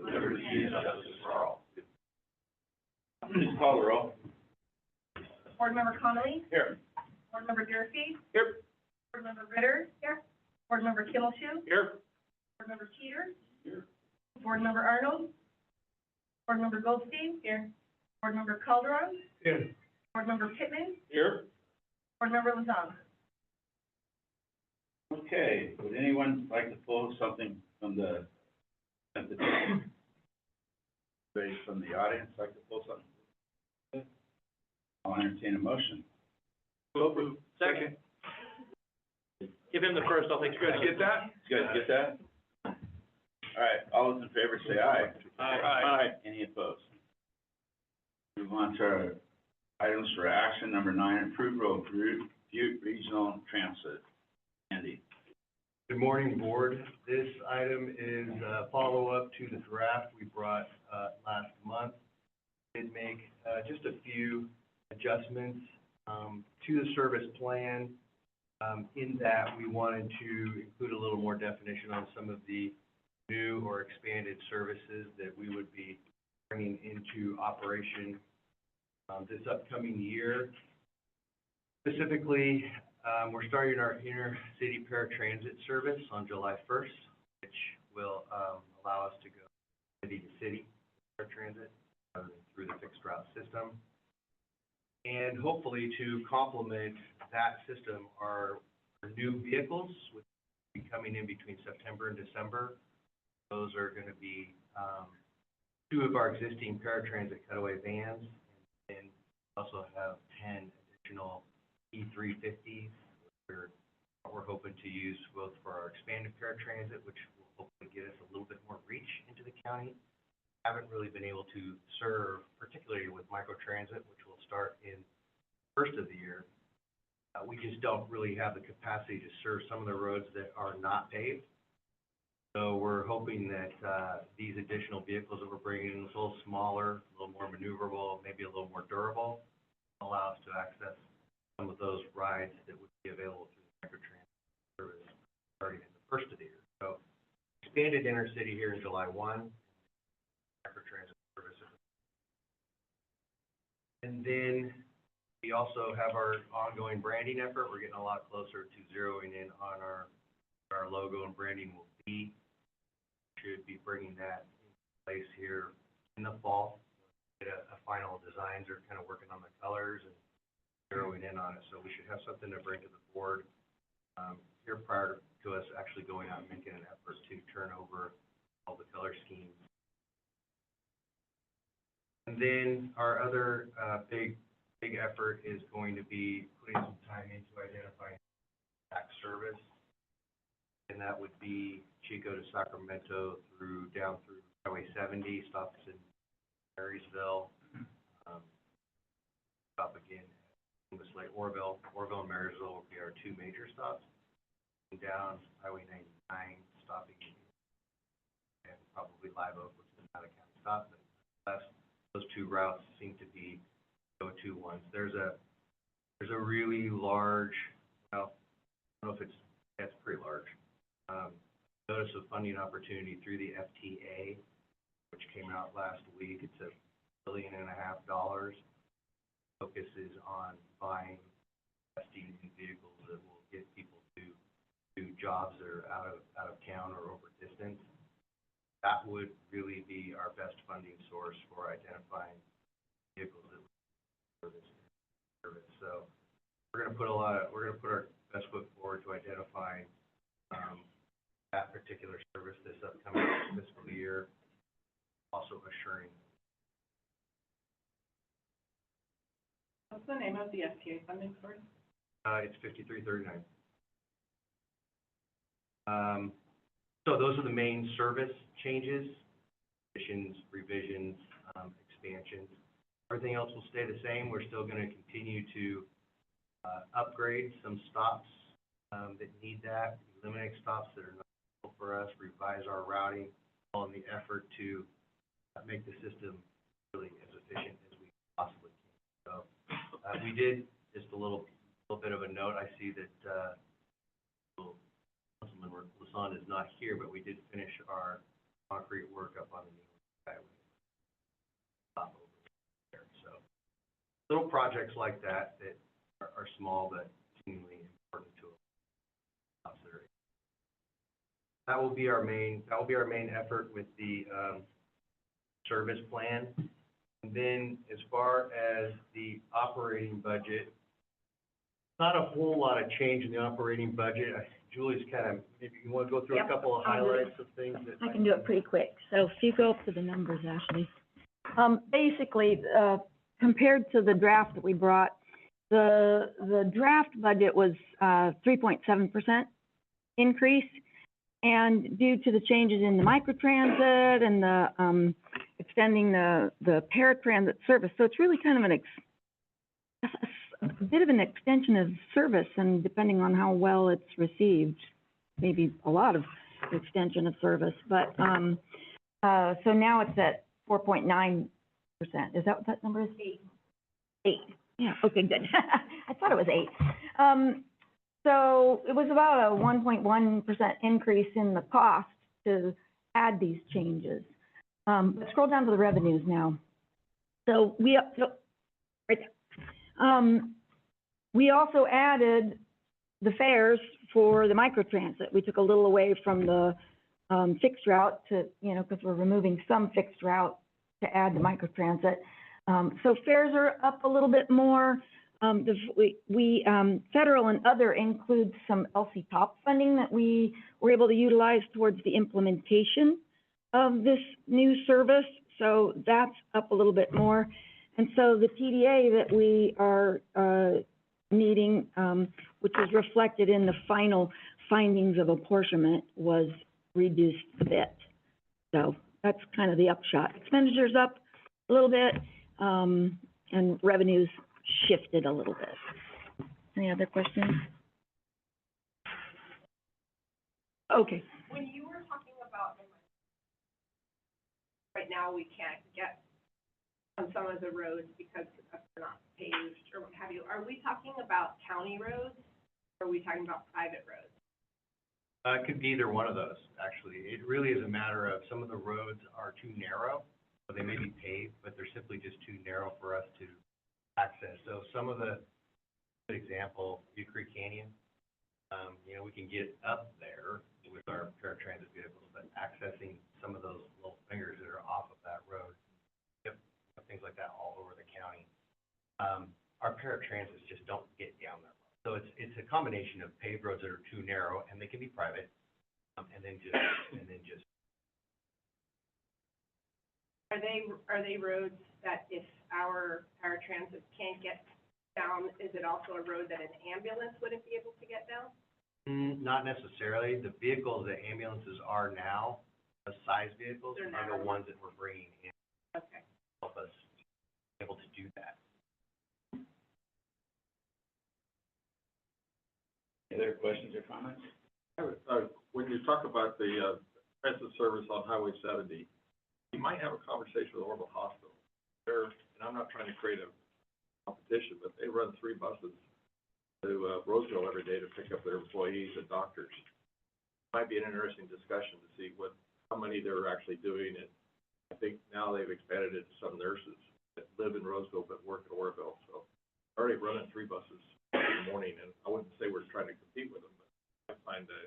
with liberty and justice for all. Please call the roll. Board Member Connolly? Here. Board Member Durfee? Here. Board Member Ritter? Here. Board Member Kimmelshue? Here. Board Member Teeter? Here. Board Member Arnold? Board Member Goldstein? Here. Board Member Calderon? Here. Board Member Pittman? Here. Board Member Lazang? Okay, would anyone like to pull something from the anybody from the audience like to pull something? I'll entertain a motion. Second. Give him the first, I'll take the credit. Get that? You guys get that? All right, all those in favor say aye. Aye. Any opposed? Move on to our items for action. Number 9, approve road Butte Regional Transit. Andy. Good morning, Board. This item is a follow-up to the draft we brought last month. Did make just a few adjustments to the service plan in that we wanted to include a little more definition on some of the new or expanded services that we would be bringing into operation this upcoming year. Specifically, we're starting our inner-city paratransit service on July 1st, which will allow us to go city to city paratransit through the fixed route system. And hopefully to complement that system are new vehicles, which will be coming in between September and December. Those are going to be 2 of our existing paratransit cutaway vans, and also have 10 additional E350s. We're hoping to use both for our expanded paratransit, which will hopefully get us a little bit more reach into the county. Haven't really been able to serve, particularly with microtransit, which will start in first of the year. We just don't really have the capacity to serve some of the roads that are not paved. So we're hoping that these additional vehicles that we're bringing in, a little smaller, a little more maneuverable, maybe a little more durable, allow us to access some of those rides that would be available through the microtransit service starting in the first of the year. So expanded intercity here in July 1, microtransit service. And then we also have our ongoing branding effort. We're getting a lot closer to zeroing in on our logo and branding will be. Should be bringing that in place here in the fall. Get a final designs. They're kind of working on the colors and zeroing in on it. So we should have something to bring to the board here prior to us actually going out and making an effort to turn over all the color schemes. And then our other big effort is going to be putting some time into identifying tax service, and that would be Chico to Sacramento down through Highway 70, stops in Marysville, stop again at Columbus Lake, Orville and Marysville will be our 2 major stops, and down Highway 99, stopping and probably Live Oak, which is not a county stop, but those 2 routes seem to be go-to ones. There's a really large, well, I don't know if that's pretty large, notice of funding opportunity through the FTA, which came out last week. It's $1.5 billion. Focuses on buying, investing in vehicles that will get people to do jobs that are out of town or over distance. That would really be our best funding source for identifying vehicles that for this service. So we're going to put our best foot forward to identifying that particular service this upcoming fiscal year, also assuring. What's the name of the FTA funding source? It's 5339. So those are the main service changes, additions, revisions, expansions. Everything else will stay the same. We're still going to continue to upgrade some stops that need that, eliminate stops that are not useful for us, revise our routing, all in the effort to make the system really as efficient as we possibly can. So we did just a little bit of a note. I see that Councilman Lassonde is not here, but we did finish our concrete work up on the new skyway. Top over there, so little projects like that are small but seemingly important to us. That will be our main effort with the, service plan. And then as far as the operating budget, not a whole lot of change in the operating budget. Julie's kind of, maybe you want to go through a Yep, couple of I'll do it. highlights of things that. I can do it pretty quick. So if you go up to the numbers, Ashley. Basically, compared to the draft that we brought, the draft budget was 3.7% increase. And due to the changes in the microtransit and the extending the paratransit service, so it's really kind of a bit of an extension of service, and depending on how well it's received, maybe a lot of extension of service. But so now it's at 4.9%. Is that what that number is? 8. Yeah. Okay. Good. I thought it was 8. So it was about a 1.1% increase in the cost to add these changes. Let's scroll down to the revenues now. So right there. We also added the fares for the microtransit. We took a little away from the fixed route to, because we're removing some fixed route to add the microtransit. So fares are up a little bit more. Federal and other includes some LC top funding that we were able to utilize towards the implementation of this new service. So that's up a little bit more. And so the TDA that we are needing, which is reflected in the final findings of apportionment, was reduced a bit. So that's kind of the upshot. Expenditures up a little bit, and revenues shifted a little bit. Any other questions? Okay. When you were talking about, right now, we can't get on some of the roads because they're not paved or what have you, are we talking about county roads, or are we talking about private roads? It could be either one of those, actually. It really is a matter of some of the roads are too narrow, so they may be paved, but they're simply just too narrow for us to access. So some of the, good example, Butte Creek Canyon, we can get up there with our paratransit vehicles, but accessing some of those little fingers that are off of that road, things like that all over the county. Our paratransits just don't get down there. So it's a combination of paved roads that are too narrow, and they can be private, and then just. Are they roads that if our paratransit can't get down, is it also a road that an ambulance wouldn't be able to get down? Not necessarily. The vehicles that ambulances are now, the size vehicles, are the ones that we're bringing in. Okay. Help us be able to do that. Any other questions or comments? When you talk about the transit service on Highway 70, you might have a conversation with Orville Hospital. And I'm not trying to create a competition, but they run 3 buses to Roseville every day to pick up their employees and doctors. Might be an interesting discussion to see how many they're actually doing it. I think now they've expanded it to some nurses that live in Roseville but work in Orville. So they're already running 3 buses in the morning, and I wouldn't say we're trying to compete with them, but I find a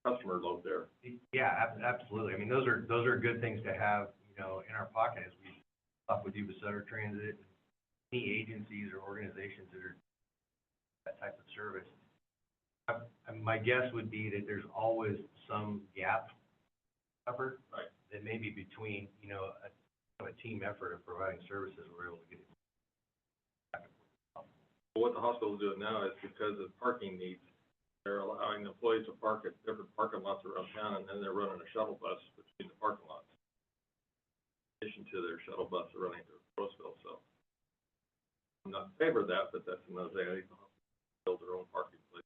customer load there. Yeah, absolutely. I mean, those are good things to have, in our pocket as we talk with you with Sutter Transit, any agencies or organizations that are that type of service. My guess would be that there's always some gap covered. Right. That may be between, a team effort of providing services, we're able to get it. What the hospital is doing now is because of parking needs, they're allowing employees to park at different parking lots around town, and then they're running a shuttle bus between the parking lots. In addition to their shuttle bus running to Roseville, so I'm not in favor of that, but that's another thing. I think the hospital build their own parking place.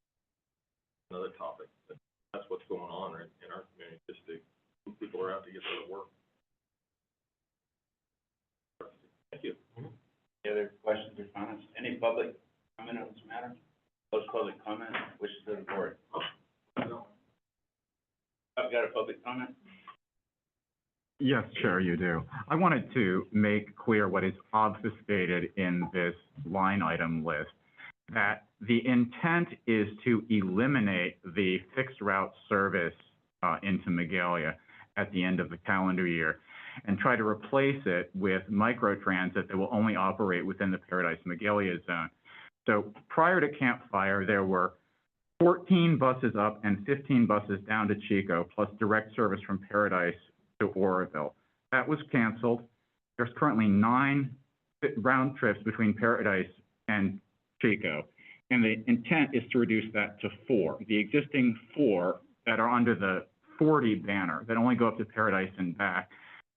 Another topic, but that's what's going on in our community, just to move people around to get to work. Thank you. Any other questions or comments? Any public comment on this matter? Close public comment, wishes of the board. I've got a public comment. Yes, Chair, you do. I wanted to make clear what is obfuscated in this line item list, that the intent is to eliminate the fixed route service into Magalia at the end of the calendar year and try to replace it with microtransit that will only operate within the Paradise Magalia zone. So prior to Campfire, there were 14 buses up and 15 buses down to Chico, plus direct service from Paradise to Oroville. That was canceled. There's currently 9 round trips between Paradise and Chico, and the intent is to reduce that to 4. The existing 4 that are under the 40 banner, that only go up to Paradise and back,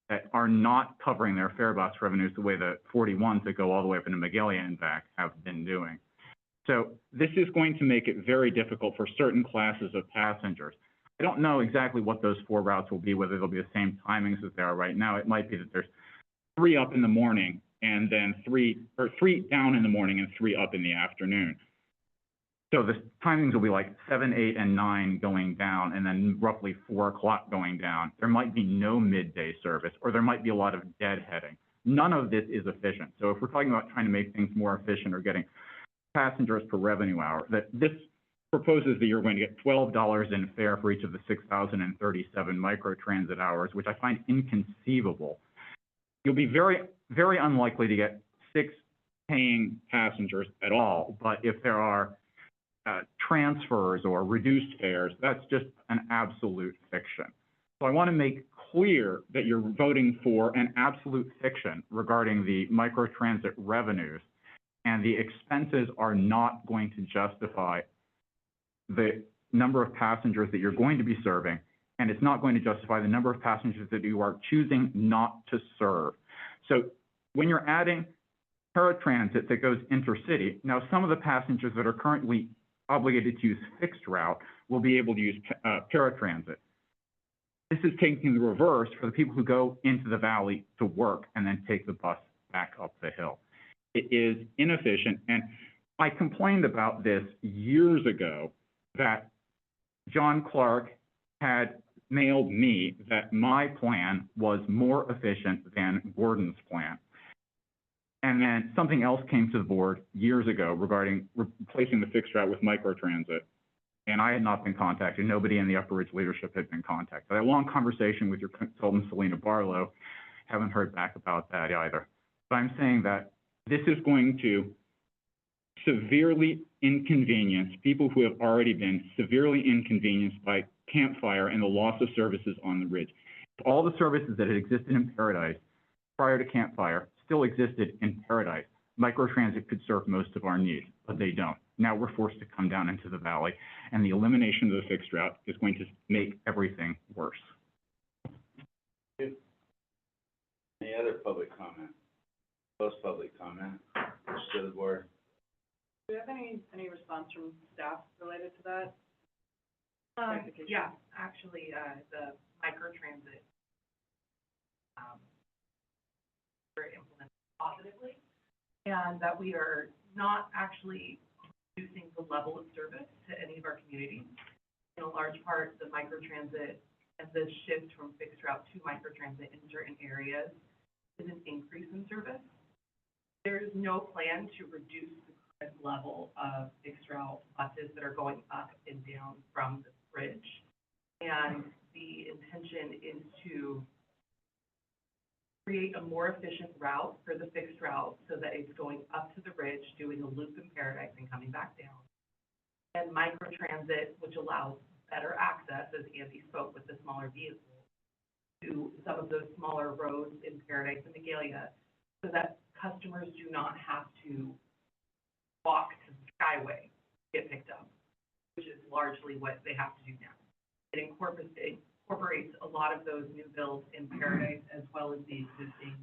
that are not covering their fare box revenues the way the 41s that go all the way up into Magalia and back have been doing. So this is going to make it very difficult for certain classes of passengers. I don't know exactly what those 4 routes will be, whether they'll be the same timings as they are right now. It might be that there's 3 up in the morning and then 3 down in the morning and 3 up in the afternoon. So the timings will be like 7, 8, and 9 going down, and then roughly 4 o'clock going down. There might be no midday service, or there might be a lot of deadheading. None of this is efficient. So if we're talking about trying to make things more efficient or getting passengers per revenue hour, that this proposes that you're going to get $12 in fare for each of the 6,037 microtransit hours, which I find inconceivable. You'll be very, very unlikely to get 6 paying passengers at all, but if there are transfers or reduced fares, that's just an absolute fiction. So I want to make clear that you're voting for an absolute fiction regarding the microtransit revenues, and the expenses are not going to justify the number of passengers that you're going to be serving, and it's not going to justify the number of passengers that you are choosing not to serve. So when you're adding paratransit that goes intercity, now some of the passengers that are currently obligated to use fixed route will be able to use paratransit. This is taking the reverse for the people who go into the valley to work and then take the bus back up the hill. It is inefficient, and I complained about this years ago, that John Clark had mailed me that my plan was more efficient than Gordon's plan. And then something else came to the board years ago regarding replacing the fixed route with microtransit. And I had not been contacted. Nobody in the Upper Ridge leadership had been contacted. I had a long conversation with your consultant, Selena Barlow. Haven't heard back about that either. But I'm saying that this is going to severely inconvenience people who have already been severely inconvenienced by Campfire and the loss of services on the Ridge. If all the services that had existed in Paradise prior to Campfire still existed in Paradise, microtransit could serve most of our needs, but they don't. Now we're forced to come down into the valley, and the elimination of the fixed route is going to make everything worse. Any other public comment? Close public comment. To the board. Do you have any response from staff related to that? Yeah, actually, the microtransit, were implemented positively, and that we are not actually reducing the level of service to any of our communities. In a large part, the microtransit and the shift from fixed route to microtransit in certain areas is an increase in service. There is no plan to reduce the current level of fixed route buses that are going up and down from the bridge. And the intention is to create a more efficient route for the fixed route so that it's going up to the ridge, doing a loop in Paradise and coming back down. And microtransit, which allows better access, as Andy spoke, with the smaller vehicles, to some of those smaller roads in Paradise and Magalia, so that customers do not have to walk to the Skyway to get picked up, which is largely what they have to do now. It incorporates a lot of those new builds in Paradise as well as the existing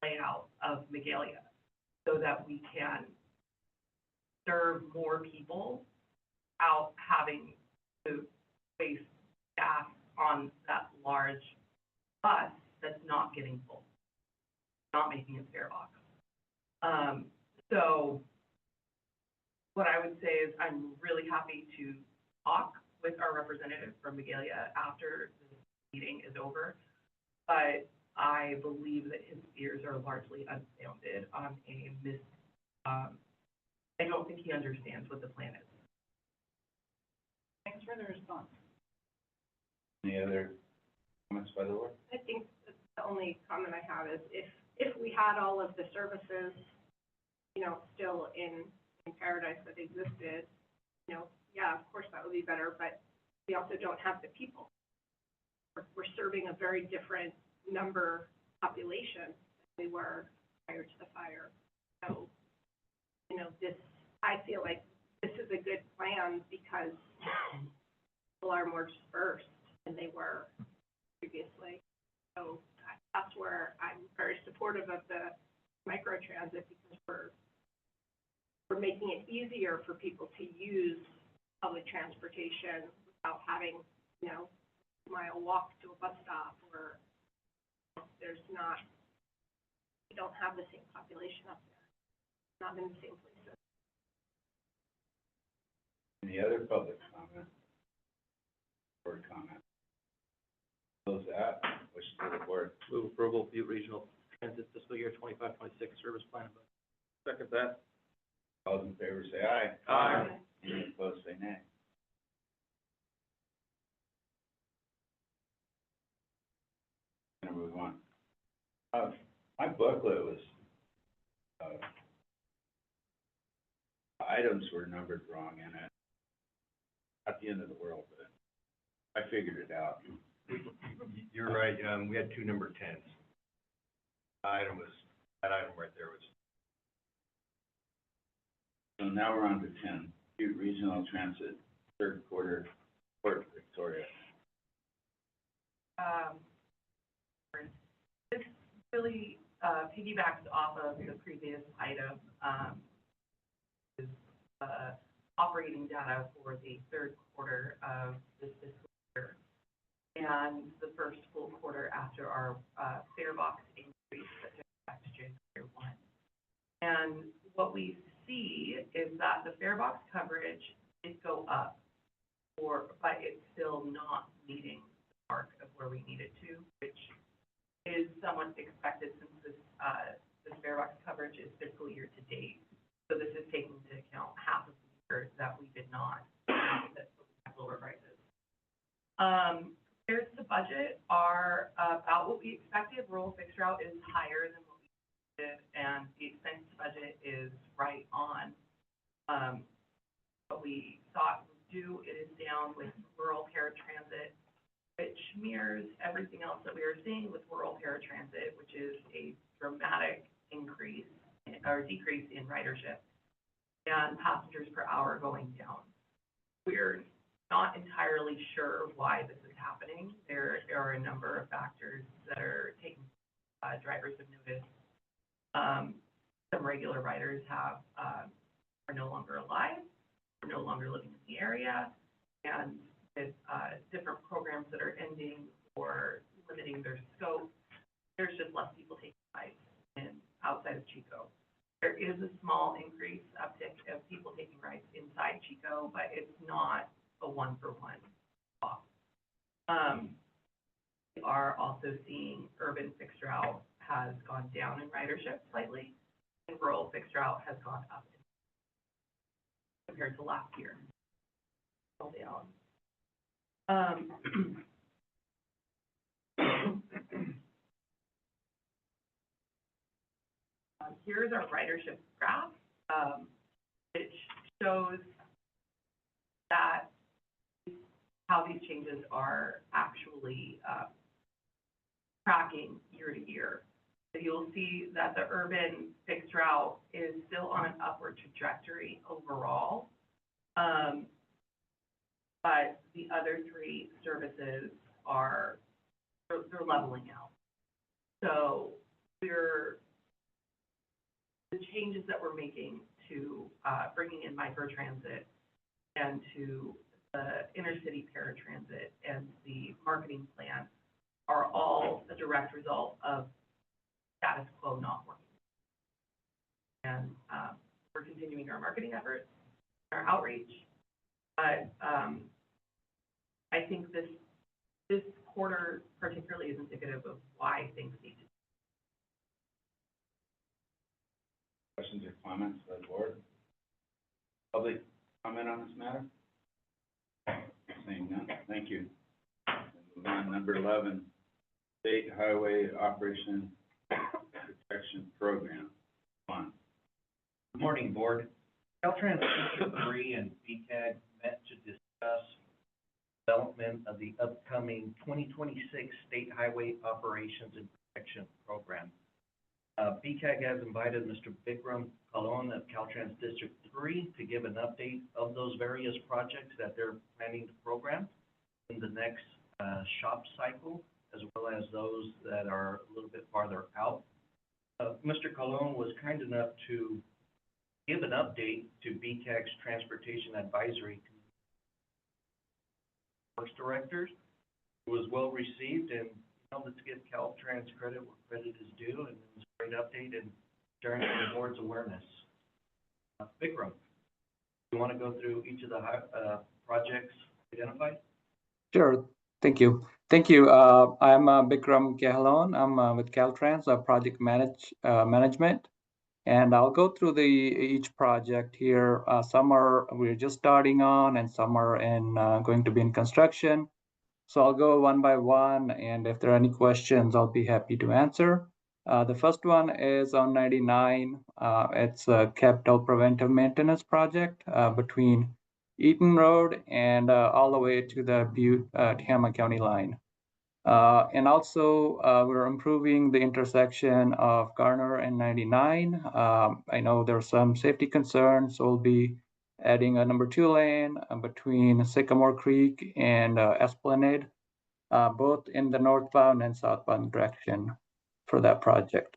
layout of Magalia, so that we can serve more people without having to waste gas on that large bus that's not getting full, not making its fare box. So what I would say is I'm really happy to talk with our representative from Magalia after the meeting is over, but I believe that his fears are largely unfounded on I don't think he understands what the plan is. Thanks for the response. Any other comments by the board? I think the only comment I have is if we had all of the services, you know, still in Paradise that existed, you know, yeah, of course that would be better, but we also don't have the people. We're serving a very different number population than we were prior to the fire. So, you know, I feel like this is a good plan because people are more dispersed than they were previously. So that's where I'm very supportive of the microtransit because we're making it easier for people to use public transportation without having, you know, a mile walk to a bus stop or we don't have the same population up there, not in the same places. Any other public comment? Board comment? Close that, wish to the board. Move approval of Butte Regional Transit fiscal year 25-26 service plan. Second that. All those in favor say aye. Aye. Any opposed, say nay. Gonna move on. My booklet was, items were numbered wrong in it. At the end of the world, but I figured it out. You're right, we had two number 10s. That item right there was. So now we're on to 10, Butte Regional Transit, third quarter, Port Victoria. This really piggybacks off of the previous item, is operating data for the third quarter of this fiscal year and the first full quarter after our fare box increase that took effect January 1. And what we see is that the fare box coverage did go up, but it's still not meeting the mark of where we need it to, which is somewhat expected since this fare box coverage is fiscal year to date. So this is taking into account half of the year that we did not, that we have lower prices. Fares to budget are about what we expected. Rural fixed route is higher than what we expected, and the expense to budget is right on what we thought we would do. It is down with rural paratransit, which mirrors everything else that we are seeing with rural paratransit, which is a dramatic increase or decrease in ridership and passengers per hour going down. We're not entirely sure why this is happening. There are a number of factors that are taking drivers have noticed. Some regular riders are no longer alive, are no longer living in the area, and with different programs that are ending or limiting their scope, there's just less people taking rides outside of Chico. There is a small increase, uptick of people taking rides inside Chico, but it's not a one-for-one off. We are also seeing urban fixed route has gone down in ridership slightly, and rural fixed route has gone up compared to last year. All down. Here's our ridership graph, which shows that how these changes are actually tracking year to year. So you'll see that the urban fixed route is still on an upward trajectory overall, but the other three services they're leveling out. So the changes that we're making to bringing in microtransit and to the intercity paratransit and the marketing plan are all a direct result of status quo not working. And we're continuing our marketing efforts, our outreach, but I think this quarter particularly is indicative of why things need to. Questions or comments by the board? Public comment on this matter? Seeing none, thank you. Move on, number 11, State Highway Operation Protection Program. One. Good morning, Board. Caltrans District 3 and BCAG met to discuss development of the upcoming 2026 State Highway Operations and Protection Program. BCAG has invited Mr. Bikram Kalon of Caltrans District 3 to give an update of those various projects that they're planning to program in the next shop cycle, as well as those that are a little bit farther out. Mr. Kalon was kind enough to give an update to BCAG's Transportation Advisory Works Directors. It was well received, and let's give Caltrans credit where credit is due, and it was a great update and sharing the board's awareness. Bikram, you want to go through each of the projects identified? Sure. Thank you. Thank you. I'm Bikram Kehalon. I'm with Caltrans, Project Management. And I'll go through each project here. Some we're just starting on, and some are going to be in construction. So I'll go one by one, and if there are any questions, I'll be happy to answer. The first one is on 99. It's a capital preventive maintenance project between Eaton Road and all the way to the Butte-Tehama County line. And also, we're improving the intersection of Garner and 99. I know there are some safety concerns, so we'll be adding a number 2 lane between Sycamore Creek and Esplanade, both in the northbound and southbound direction for that project.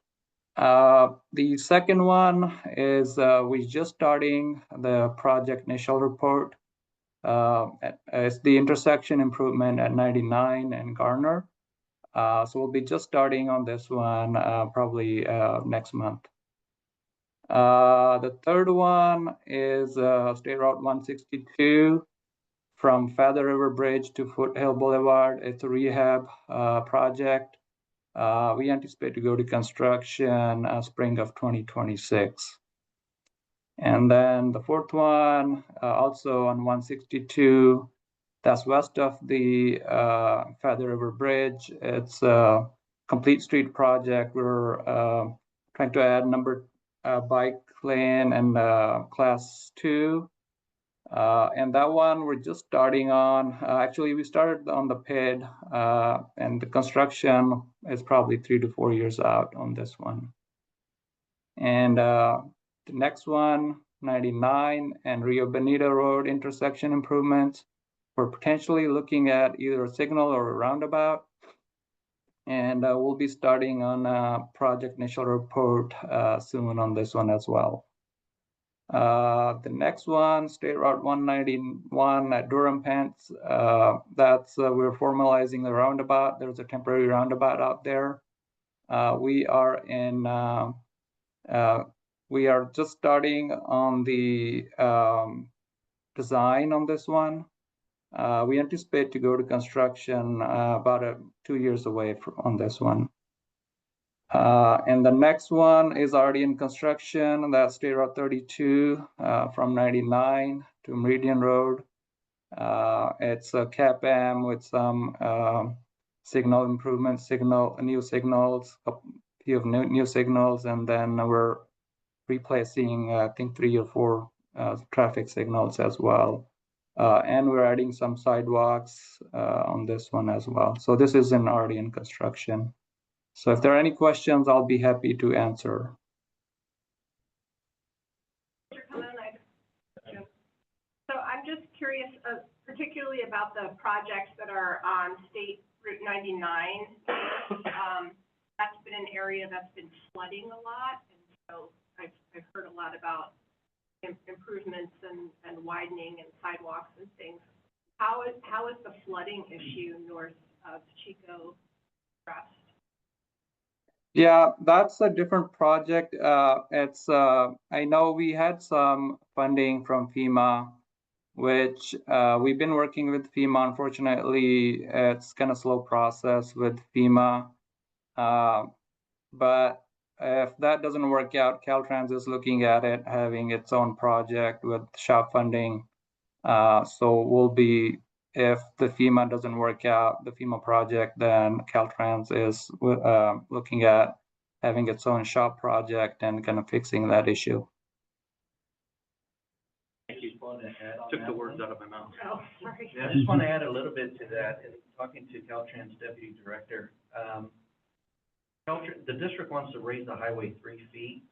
The second one is we're just starting the project initial report. It's the intersection improvement at 99 and Garner. So we'll be just starting on this one probably next month. The third one is State Route 162 from Feather River Bridge to Foothill Boulevard. It's a rehab project. We anticipate to go to construction spring of 2026. And then the fourth one, also on 162, that's west of the Feather River Bridge. It's a complete street project. We're trying to add number bike lane and class 2. And that one we're just starting on. Actually, we started on the PID, and the construction is probably 3 to 4 years out on this one. And the next one, 99 and Rio Bonito Road intersection improvements. We're potentially looking at either a signal or a roundabout. And we'll be starting on project initial report soon on this one as well. The next one, State Route 191 at Durham Pence. That's we're formalizing the roundabout. There's a temporary roundabout out there. We are just starting on the design on this one. We anticipate to go to construction about 2 years away on this one. And the next one is already in construction. That's State Route 32 from 99 to Meridian Road. It's a CAP-M with some signal improvements, new signals, a few of new signals, and then we're replacing, I think, 3 or 4 traffic signals as well. And we're adding some sidewalks on this one as well. So this is already in construction. So if there are any questions, I'll be happy to answer. So I'm just curious, particularly about the projects that are on State Route 99. That's been an area that's been flooding a lot, and so I've heard a lot about improvements and widening and sidewalks and things. How is the flooding issue north of Chico Crest? Yeah, that's a different project. I know we had some funding from FEMA which we've been working with FEMA. Unfortunately, it's kind of slow process with FEMA. But if that doesn't work out, Caltrans is looking at it, having its own project with SHOP funding. So we'll be, if the FEMA doesn't work out, the FEMA project, then Caltrans is looking at having its own SHOP project and kind of fixing that issue. Thank you. Want to add on Took the that words one? out of my mouth. Oh, sorry. Yeah, I just want to add a little bbit to that, and talking to Caltrans Deputy Director. The district wants to raise the highway 3 feet.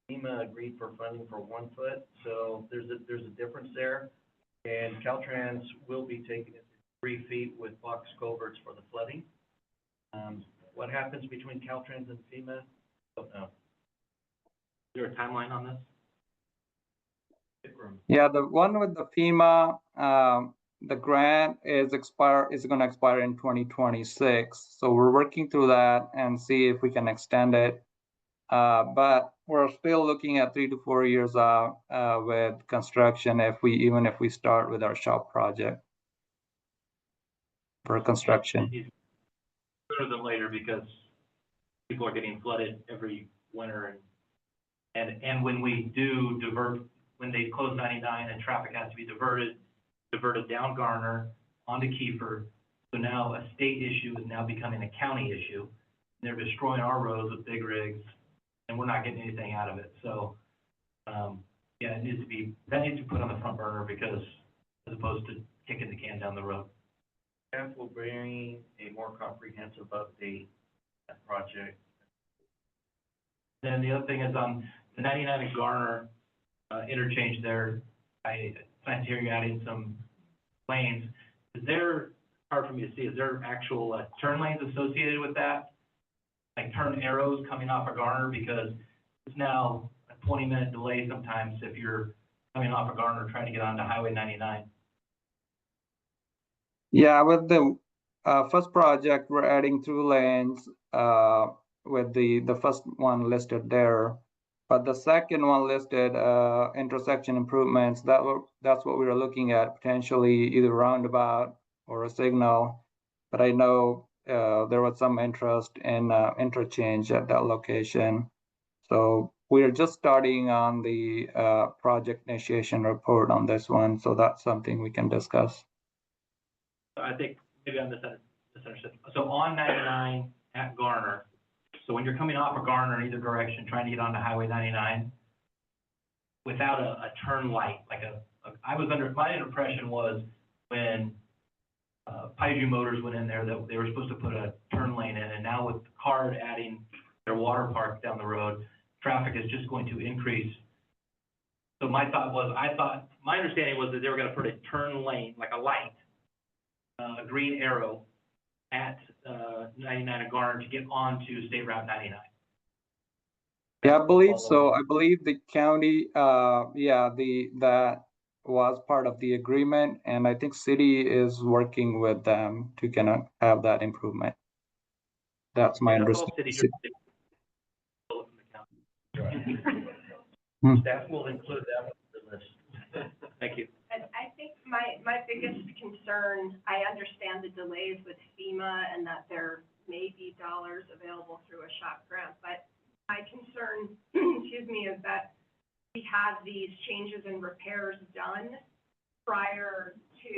FEMA agreed for funding for 1 foot, so there's a difference there. And Caltrans will be taking it to 3 feet with box culverts for the flooding. What happens between Caltrans and FEMA? Don't know. Is there a timeline on this? Yeah, the one with the FEMA, the grant is going to expire in 2026. So we're working through that and see if we can extend it. But we're still looking at 3 to 4 years out with construction even if we start with our SHOP project for construction. Sooner than later, because people are getting flooded every winter, and when we do divert, when they close 99 and traffic has to be diverted down Garner onto Kiefer. So now a state issue is now becoming a county issue. They're destroying our roads with big rigs, and we're not getting anything out of it. So, yeah, that needs to be put on the front burner, because as opposed to kicking the can down the road. Staff will bring a more comprehensive update that project. Then the other thing is on the 99 and Garner interchange there, I plan to hear you adding some lanes. Is there, hard for me to see, is there actual turn lanes associated with that? Like turn arrows coming off of Garner, because it's now a 20-minute delay sometimes if you're coming off of Garner trying to get onto Highway 99. Yeah, with the first project, we're adding through lanes with the first one listed there. But the second one listed intersection improvements, that's what we were looking at, potentially either roundabout or a signal. But I know there was some interest in interchange at that location. So we're just starting on the project initiation report on this one. So that's something we can discuss. I think maybe I'm misunderstood. So on 99 at Garner, so when you're coming off of Garner in either direction, trying to get onto Highway 99, without a turn light, like my impression was when Paiju Motors went in there that they were supposed to put a turn lane in, and now with CARD adding their water park down the road, traffic is just going to increase. So my understanding was that they were going to put a turn lane, like a light, a green arrow at 99 at Garner to get onto State Route 99. Yeah, I believe so. I believe the county, that was part of the agreement, and I think city is working with them to kind of have that improvement. That's my understanding. Staff will include that in the list. Thank you. And I think my biggest concern, I understand the delays with FEMA and that there may be dollars available through a SHOP grant, but my concern, is that we have these changes and repairs done prior to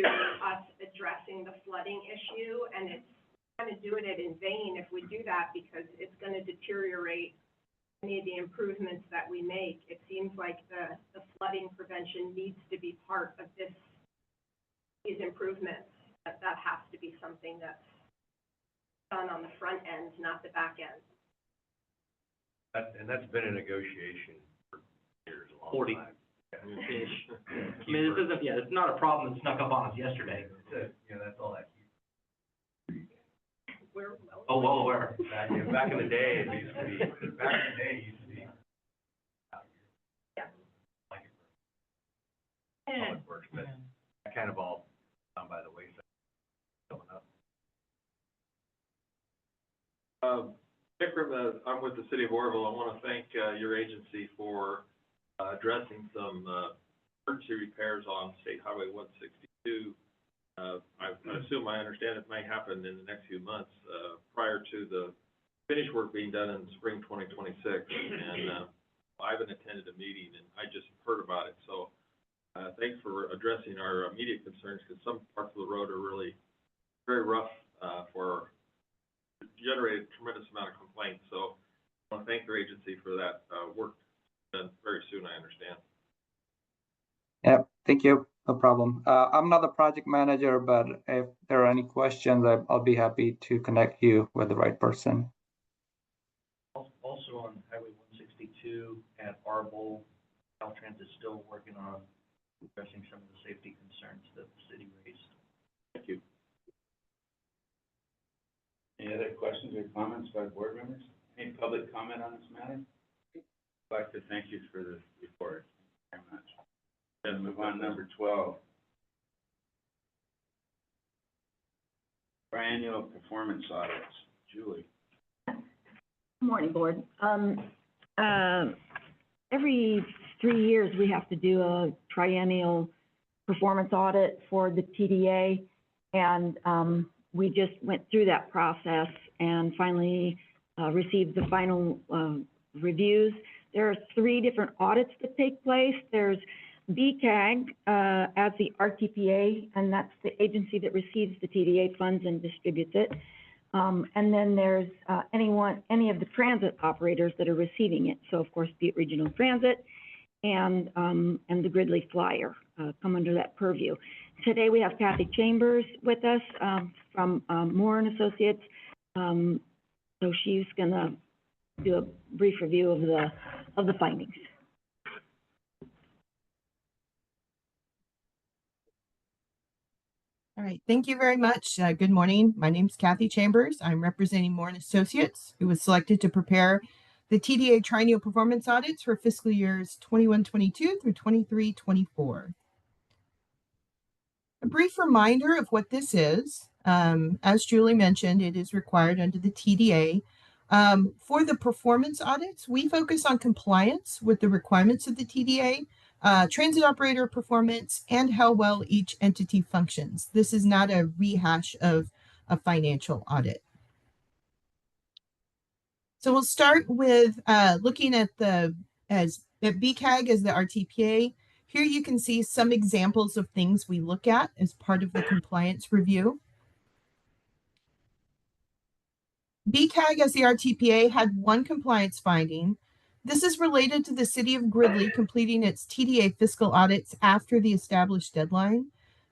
us addressing the flooding issue, and it's kind of doing it in vain if we do that, because it's going to deteriorate any of the improvements that we make. It seems like the flooding prevention needs to be part of these improvements. That has to be something that's done on the front end, not the back end. And that's been a negotiation for years, a long 40. time. I mean, it's not a problem that snuck up on us yesterday. That's all that. We're Oh, well aware. Back in the day, it used to be, Yeah. like it for public works, but that kind of all down by the wayside. Coming up. Vikram, I'm with the city of Oroville. I want to thank your agency for addressing some emergency repairs on State Highway 162. I assume I understand it may happen in the next few months, prior to the finish work being done in spring 2026. And I haven't attended a meeting, and I just heard about it. So thanks for addressing our immediate concerns, because some parts of the road are really very rough generated a tremendous amount of complaints. So I want to thank your agency for that work done very soon, I understand. Yeah, thank you. No problem. I'm not the project manager, but if there are any questions, I'll be happy to connect you with the right person. Also on Highway 162 at Arbol, Caltrans is still working on addressing some of the safety concerns that the city raised. Thank you. Any other questions or comments by board members? Any public comment on this matter? I'd like to thank you for the report. Thank you very much. Then move on, number 12. Triennial performance audits. Julie. Good morning, board. Every 3 years, we have to do a triennial performance audit for the TDA, and we just went through that process and finally received the final reviews. There are 3 different audits that take place. There's BCAG as the RTPA, and that's the agency that receives the TDA funds and distributes it. And then there's any of the transit operators that are receiving it. So of course, Butte Regional Transit and the Gridley Flyer come under that purview. Today we have Kathy Chambers with us from Moore and Associates. So she's gonna do a brief review of the findings. All right, thank you very much. Good morning. My name is Kathy Chambers. I'm representing Moore and Associates, who was selected to prepare the TDA triennial performance audits for fiscal years 21-22 through 23-24. A brief reminder of what this is. As Julie mentioned, it is required under the TDA. For the performance audits, we focus on compliance with the requirements of the TDA, transit operator performance, and how well each entity functions. This is not a rehash of a financial audit. So we'll start with looking at BCAG as the RTPA. Here you can see some examples of things we look at as part of the compliance review. BCAG as the RTPA had 1 compliance finding. This is related to the city of Gridley completing its TDA fiscal audits after the established deadline.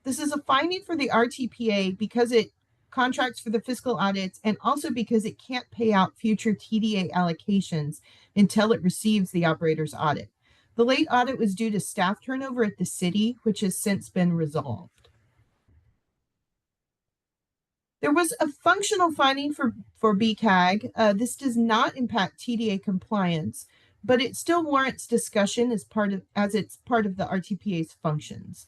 This is a finding for the RTPA because it contracts for the fiscal audits and also because it can't pay out future TDA allocations until it receives the operator's audit. The late audit was due to staff turnover at the city, which has since been resolved. There was a functional finding for BCAG. This does not impact TDA compliance, but it still warrants discussion as it's part of the RTPA's functions.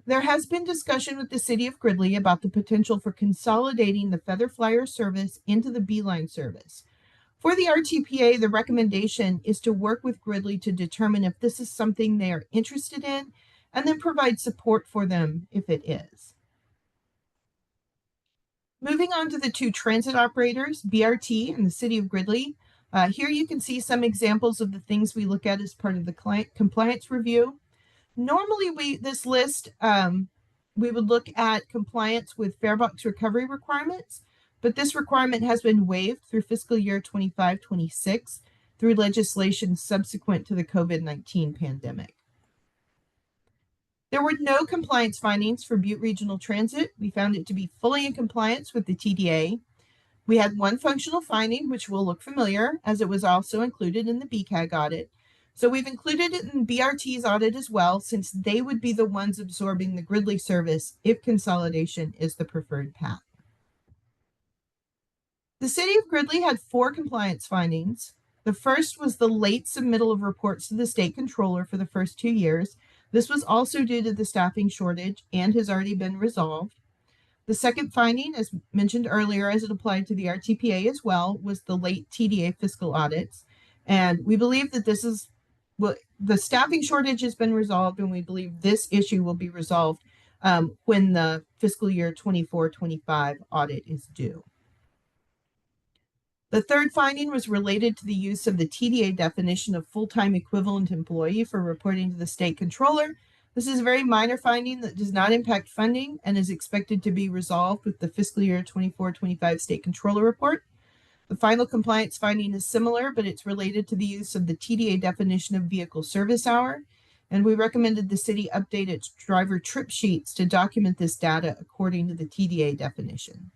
There has been discussion with the city of Gridley about the potential for consolidating the Feather Flyer service into the B-Line service. For the RTPA, the recommendation is to work with Gridley to determine if this is something they are interested in, and then provide support for them if it is. Moving on to the 2 transit operators, BRT and the city of Gridley. Here you can see some examples of the things we look at as part of the compliance review. Normally this list, we would look at compliance with fare box recovery requirements, but this requirement has been waived through fiscal year 25-26 through legislation subsequent to the COVID-19 pandemic. There were no compliance findings for Butte Regional Transit. We found it to be fully in compliance with the TDA. We had 1 functional finding, which will look familiar, as it was also included in the BCAG audit. So we've included it in BRT's audit as well, since they would be the ones absorbing the Gridley service if consolidation is the preferred path. The city of Gridley had 4 compliance findings. The first was the late submittal of reports to the state controller for the first 2 years. This was also due to the staffing shortage and has already been resolved. The second finding, as mentioned earlier, as it applied to the RTPA as well, was the late TDA fiscal audits. And we believe that this is well, the staffing shortage has been resolved, and we believe this issue will be resolved when the fiscal year 24-25 audit is due. The third finding was related to the use of the TDA definition of full-time equivalent employee for reporting to the state controller. This is a very minor finding that does not impact funding and is expected to be resolved with the fiscal year 24-25 state controller report. The final compliance finding is similar, but it's related to the use of the TDA definition of vehicle service hour. And we recommended the city update its driver trip sheets to document this data according to the TDA definition.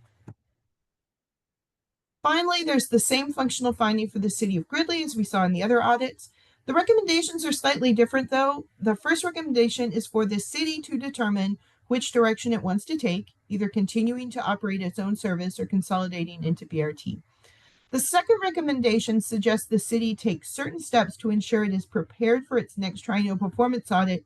Finally, there's the same functional finding for the city of Gridley as we saw in the other audits. The recommendations are slightly different though. The first recommendation is for the city to determine which direction it wants to take, either continuing to operate its own service or consolidating into BRT. The second recommendation suggests the city take certain steps to ensure it is prepared for its next triennial performance audit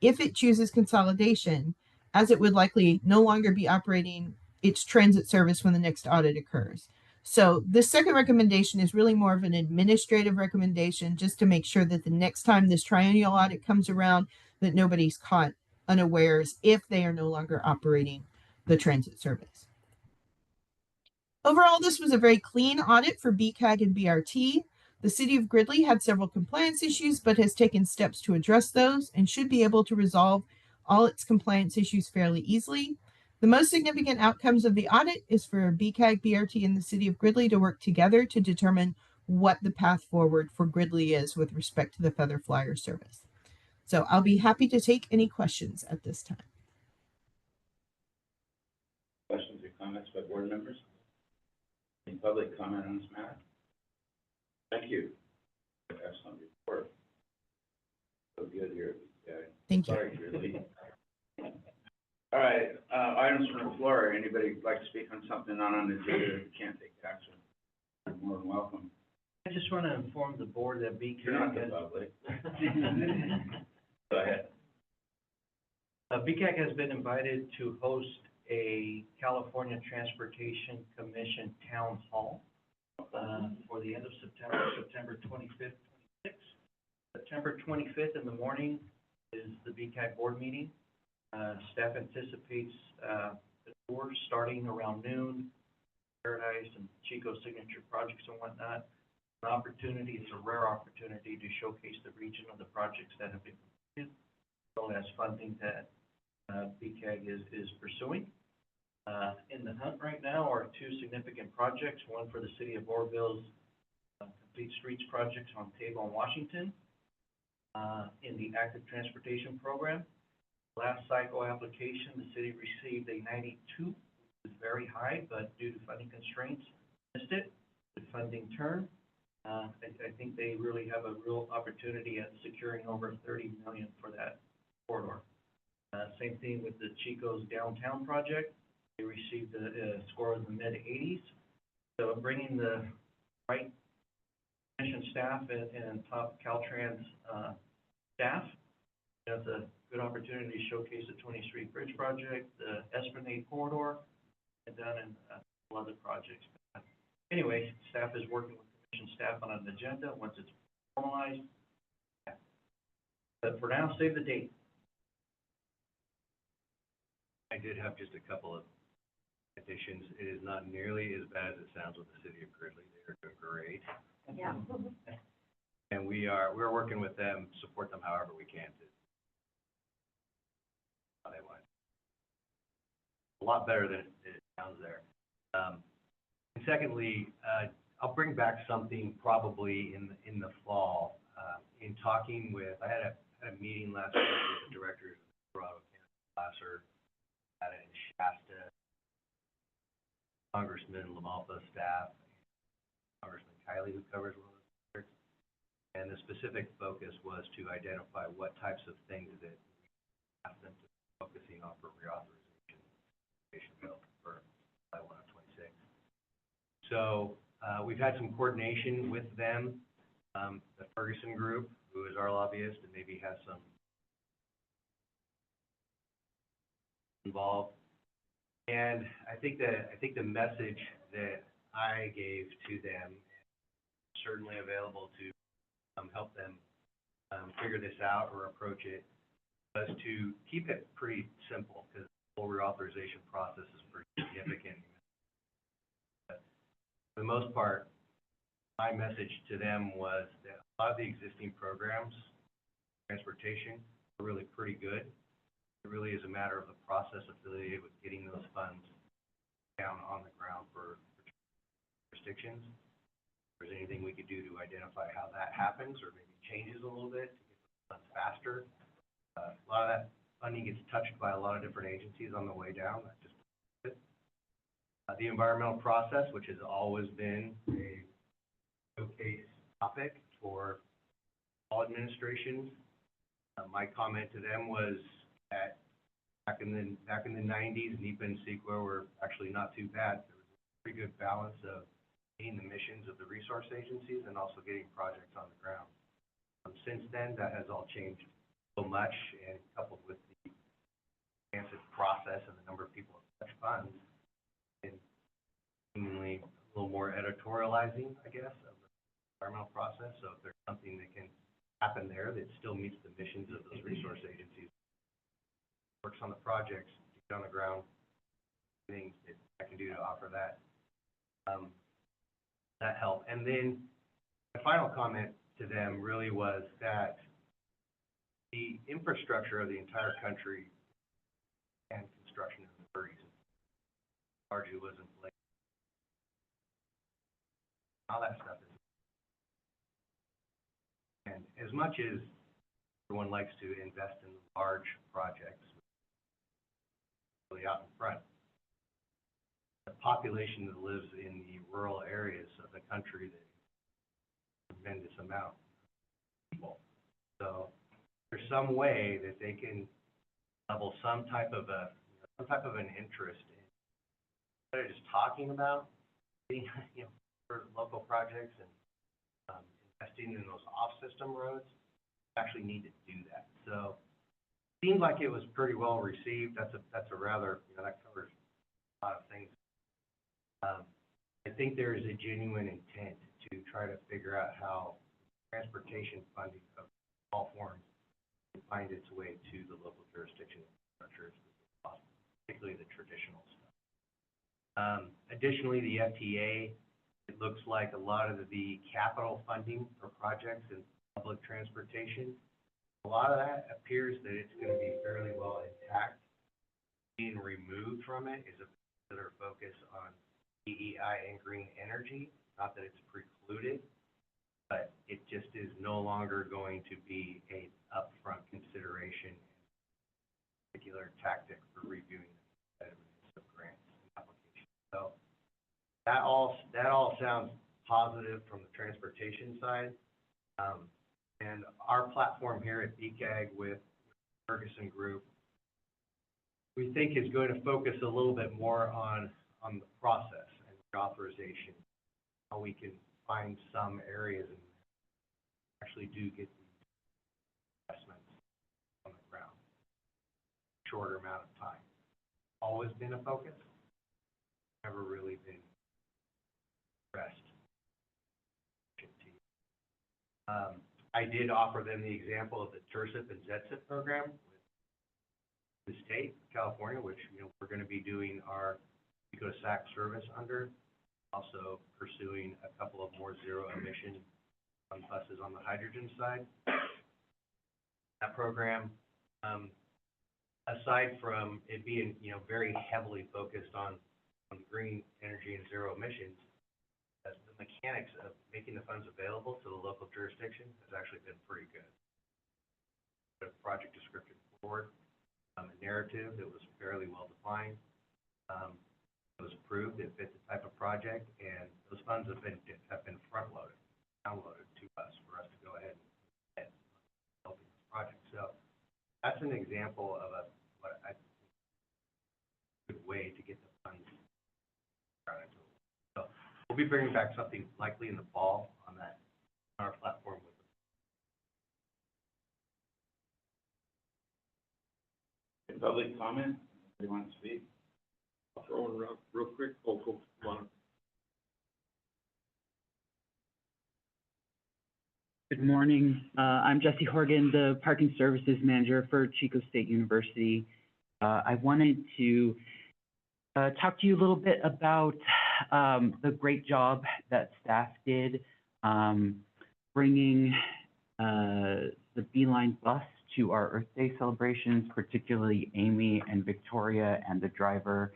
if it chooses consolidation, as it would likely no longer be operating its transit service when the next audit occurs. So this second recommendation is really more of an administrative recommendation just to make sure that the next time this triennial audit comes around, that nobody's caught unawares if they are no longer operating the transit service. Overall, this was a very clean audit for BCAG and BRT. The city of Gridley had several compliance issues, but has taken steps to address those and should be able to resolve all its compliance issues fairly easily. The most significant outcomes of the audit is for BCAG, BRT, and the city of Gridley to work together to determine what the path forward for Gridley is with respect to the Feather Flyer service. So I'll be happy to take any questions at this time. Questions or comments by board members? Any public comment on this matter? Thank you. Excellent report. So good here. Yeah. Thank you. Sorry, really. All right, items from the floor. Anybody like to speak on something not on the agenda that can't take action? You're more than welcome. I just want to inform the board that BCAG You're not the has... public. Go ahead. BCAG has been invited to host a California Transportation Commission Town Hall for the end of September, September 25th, 26th. September 25th in the morning is the BCAG board meeting. Staff anticipates the tour starting around noon, Paradise and Chico's signature projects and whatnot. An opportunity, it's a rare opportunity to showcase the region of the projects that have been completed, as well as funding that BCAG is pursuing. In the hunt right now are two significant projects, one for the city of Oroville's Complete Streets projects on Table and Washington in the active transportation program. Last cycle application, the city received a 92, which is very high, but due to funding constraints, missed it. The funding term, I think they really have a real opportunity at securing over $30 million for that corridor. Same thing with the Chico's downtown project. They received a score in the mid-80s. So bringing the right commission staff and top Caltrans staff, that's a good opportunity to showcase the 20th Street Bridge project, the Esplanade corridor, and done in a couple other projects. Anyway, staff is working with commission staff on an agenda once it's formalized. But for now, save the date. I did have just a couple of additions. It is not nearly as bad as it sounds with the city of Gridley. They are doing great. Yeah. And we're working with them, support them however we can to how they want. A lot better than it sounds there. And secondly, I'll bring back something probably in the fall. In talking with, I had a meeting last week with the directors of Colorado County Placer, in Shasta, Congressman Lamalfa staff, Congressman Kiley, who covers one of those districts. And the specific focus was to identify what types of things that we ask them to be focusing on for reauthorization bill for July 1 of 26. So we've had some coordination with them, the Ferguson Group, who is our lobbyist and maybe has some involved. And I think the message that I gave to them, certainly available to help them figure this out or approach it was to keep it pretty simple, because the whole reauthorization process is pretty significant. But for the most part, my message to them was that a lot of the existing programs, transportation, are really pretty good. It really is a matter of the process affiliated with getting those funds down on the ground for jurisdictions. If there's anything we could do to identify how that happens, or maybe changes a little bit to get the funds faster. A lot of that funding gets touched by a lot of different agencies on the way down. That's just it. The environmental process, which has always been a showcase topic for all administrations. My comment to them was that back in the 90s, NEPA and CEQA were actually not too bad. There was a pretty good balance of meeting the missions of the resource agencies and also getting projects on the ground. Since then, that has all changed so much, and coupled with the expansive process and the number of people in such funds, and seemingly a little more editorializing, I guess, of the environmental process. So if there's something that can happen there that still meets the missions of those resource agencies, works on the projects, get on the ground, things that I can do to offer that, that help. And then my final comment to them really was that the infrastructure of the entire country and construction in the 30s largely was in place. All that stuff is. And as much as everyone likes to invest in large projects, really out in front, the population that lives in the rural areas of the country, that a tremendous amount of people. So there's some way that they can level some type of an interest in, instead of just talking about being, for local projects and investing in those off-system roads, actually need to do that. So it seemed like it was pretty well received. That's a rather, that covers a lot of things. I think there is a genuine intent to try to figure out how transportation funding of all forms can find its way to the local jurisdiction structures, particularly the traditional stuff. Additionally, the FTA, it looks like a lot of the capital funding for projects in public transportation, a lot of that appears that it's going to be fairly well intact. Being removed from it is a particular focus on DEI and green energy. Not that it's precluded, but it just is no longer going to be an upfront consideration, particular tactic for reviewing the competitiveness of grants and applications. So that all sounds positive from the transportation side. And our platform here at BCAG with Ferguson Group, we think is going to focus a little bit more on the process and the authorization, how we can find some areas and actually do get the investments on the ground, shorter amount of time. Always been a focus, never really been addressed. I did offer them the example of the TIRSIP and ZETSIP program with the state of California, which we're going to be doing our EcoSAC service under. Also pursuing a couple of more zero emission buses on the hydrogen side. That program, aside from it being very heavily focused on green energy and zero emissions, the mechanics of making the funds available to the local jurisdiction has actually been pretty good. The project description forward, a narrative that was fairly well defined. It was approved, it fit the type of project, and those funds have been front-loaded, downloaded to us for us to go ahead and help this project. So that's an example of what I think is a good way to get the funds started. So we'll be bringing back something likely in the fall on that, on our platform with them. Public comment? Anybody want to speak? I'll throw in real quick. Come on. Good morning. I'm Jesse Horgan, the Parking Services Manager for Chico State University. I wanted to talk to you a little bit about the great job that staff did bringing the Beeline bus to our Earth Day celebrations, particularly Amy and Victoria and the driver.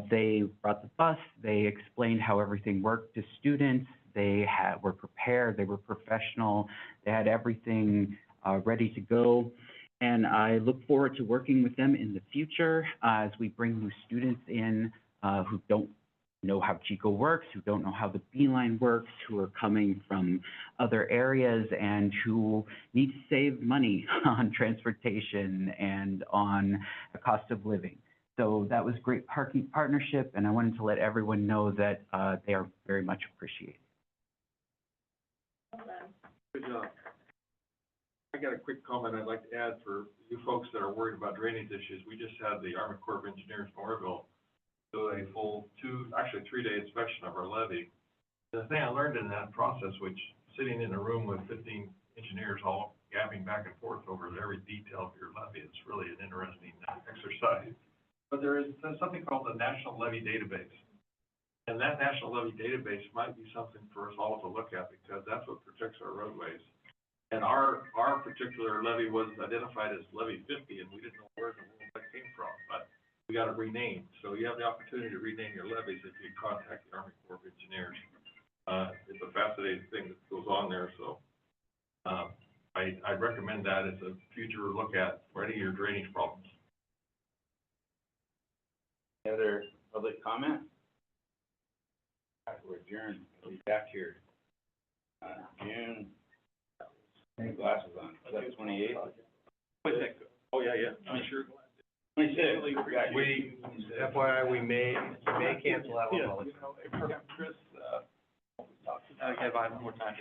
They brought the bus, they explained how everything worked to students, they were prepared, they were professional, they had everything ready to go. And I look forward to working with them in the future as we bring new students in who don't know how Chico works, who don't know how the Beeline works, who are coming from other areas and who need to save money on transportation and on the cost of living. So that was great parking partnership, and I wanted to let everyone know that they are very much appreciated. Good job. I got a quick comment I'd like to add for you folks that are worried about drainage issues. We just had the Army Corps of Engineers in Oroville do a full 3-day inspection of our levee. The thing I learned in that process, which sitting in a room with 15 engineers all gabbing back and forth over every detail of your levee, it's really an interesting exercise. But there's something called the National Levee Database. And that National Levee Database might be something for us all to look at because that's what protects our roadways. And our particular levee was identified as Levee 50, and we didn't know where in the world that came from, but we got it renamed. So you have the opportunity to rename your levees if you contact the Army Corps of Engineers. It's a fascinating thing that goes on there, so I recommend that as a future look at for any of your drainage problems. Any other public comment? We're adjourned. We'll be back here, June, glasses on, is that 28th? Oh, yeah, I'm sure. 26th. We, FYI, we may cancel that one. Chris, Okay, bye, one more time.